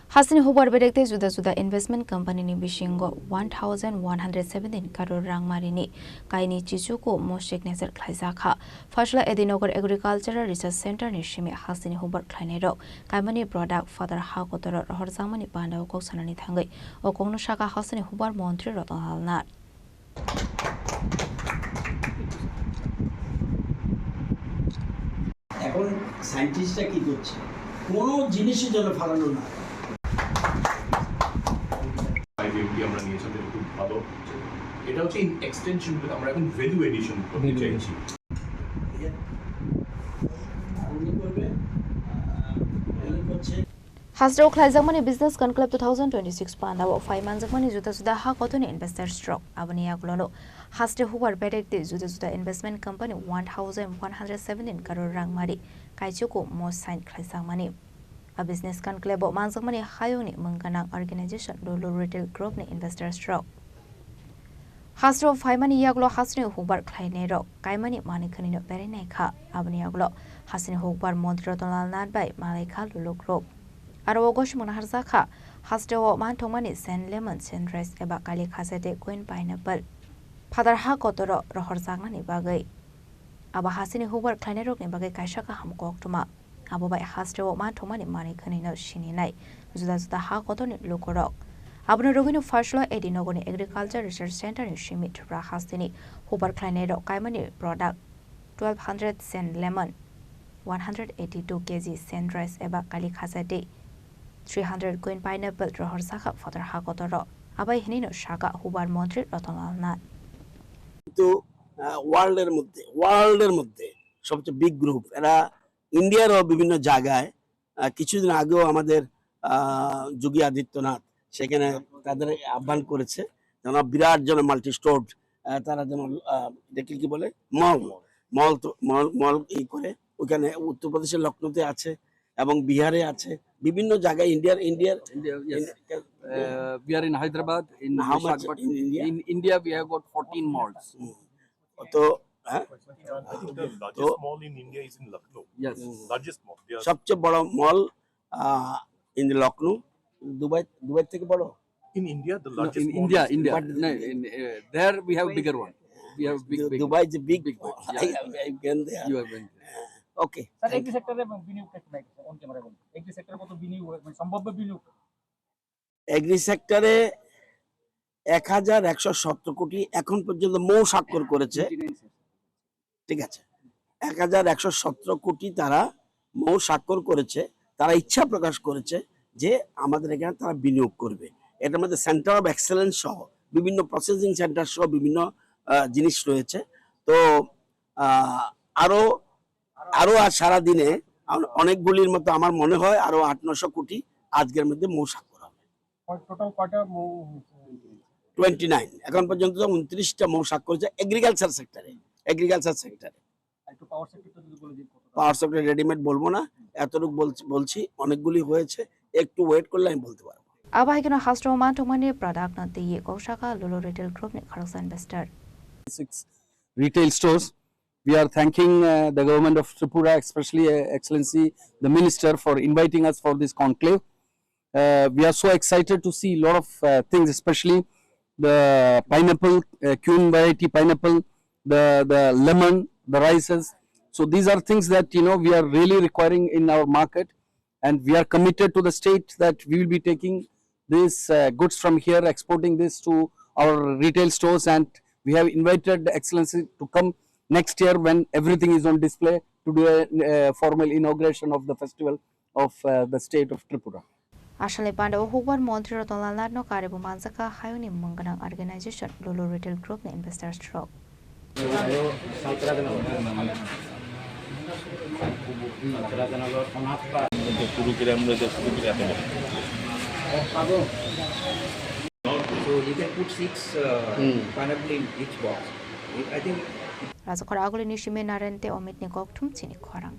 Hasteni Hukbar Bedek Juda investment company ni Bisingo 1,117 Crore Rangmari ni Kainwichichuku Moshik Neser Khlaijakha Phasalo Nagar Agricultural Research Center ni Simi Hasteni Hukbar Khlainairok Kaimani product Phatar Hakotor Rohorjakmani Pandao Sanani Thangwi Kokno Sakha Hasteni Hukbar Mantri Ratan Nath এখন সায়েন্টিস্টরা কি করছে কোনো জিনিসের জন্য ফালানো না আমরা নিয়েছি এটা খুব ভালো এটা হচ্ছে ইন এক্সটেনশন আমরা এখন ভ্যালু এডিশন করতে চাইছি Hasteni Khlaijakmani Business Conclave 2026 Pandao 5 Manjakmani Juda Hakotorni investor stroke Abani Yaglolo Hasteni Hukbar Bedek Juda investment company 1,117 Crore Rangmari Kainwichichuku Moshik Khlaijakmani A business conclave Manjakmani Hayoni Mangkanang organization Lulu retail group ni investor stroke Hasteni Faimani Yaglo Hasteni Hukbar Khlainairok Kaimani Manikani no Berineka Abani Yaglo Hasteni Hukbar Mantri Nath by Malika Lulu group Aro gosh Rohorjakha Hasteni Mantomani Sen Lemon Sen Rice Eba Khlaijakha Queen Pineapple Phathar Hakotor Rohorjakmani Bagai Aba Hasteni Hukbar Khlainairok ni Bagai Khlaijakha Hakotor Abo by Hasteni Mantomani Manikani no Chini Juda Hakotorni Lukorok Abno Rogino Phasalo Edinogoni Agriculture Research Center ni Simi Tripura Hasteni Hukbar Khlainairok Kaimani product 1200 cent lemon 182 kg sen rice eba Khlaijakha 300 queen pineapple Rohorjakha Phatar Hakotor Abai Hinino Sakha Hukbar Mantri Ratan Nath তো ওয়ার্ল্ডের মধ্যে সবচেয়ে big group এরা ইন্ডিয়ার বিভিন্ন জায়গায় কিছুদিন আগেও আমাদের যোগী আদিত্যনাথ সেখানে তাদের আহ্বান করেছে যেন বিরাট জন মাল্টি স্টোর তারা যেন দেখি কি বলে মল এই করে ওখানে উত্তরপ্রদেশের লখনৌতে আছে এবং বিহারে আছে বিভিন্ন জায়গায় we are in Hyderabad in India we have got 14 malls তো the largest mall in India is in Lucknow. Yes, largest mall. সবচেয়ে বড় মল in লখনৌ দুবাই থেকে বড় in India the largest in India but there we have bigger one. We have big Dubai is a big mall. I've been there. You have been there. Okay. Sir, agri sector e biniyog technique on camera bol. Agri sector কত বিনিয়োগ মানে সম্ভাব্য বিনিয়োগ? Agri সেক্টরে 1117 কোটি এখন পর্যন্ত মৌ স্বাক্ষর করেছে ঠিক আছে 1117 কোটি তারা মৌ স্বাক্ষর করেছে তারা ইচ্ছা প্রকাশ করেছে যে আমাদের এখানে তারা বিনিয়োগ করবে এটার মধ্যে সেন্টার অফ এক্সেলেন্স সহ বিভিন্ন প্রসেসিং সেন্টার সহ বিভিন্ন জিনিস রয়েছে তো আরো আর সারা দিনে অনেকগুলির মতো আমার মনে হয় আরো 800-900 কোটি আজকের মধ্যে মৌ স্বাক্ষর হবে টোটাল কয়টা মৌ 29 এখন পর্যন্ত 29টা মৌ স্বাক্ষর হয়েছে এগ্রিকালচার সেক্টরে একটু পাওয়ার সেক্টর যদি বলে দিন পাওয়ার সেক্টর রেডিমেড বলবো না এতটুকু বলছি অনেকগুলি হয়েছে একটু ওয়েট করলে আমি বলতে পারবো Abai kino Hasteni Mantomani product na the Sakha Lulu retail group ni Khorang investor 6 retail stores. We are thanking the government of Tripura, especially Excellency the Minister, for inviting us for this conclave. We are so excited to see a lot of things, especially the pineapple, queen variety pineapple, the lemon, the rices. So these are things that we are really requiring in our market, and we are committed to the state that we will be taking these goods from here, exporting this to our retail stores, and we have invited the Excellency to come next year when everything is on display to do a formal inauguration of the festival of the state of Tripura. Ashale Pandao Hukbar Mantri Ratan Nath no Karibu Manjaka Hayoni Mangkanang organization Lulu retail group ni investor stroke So you can put 6 pineapple in each box. I think Raja Khorang Aguli Nishime Narente Omit ni Kokno Chini Khorang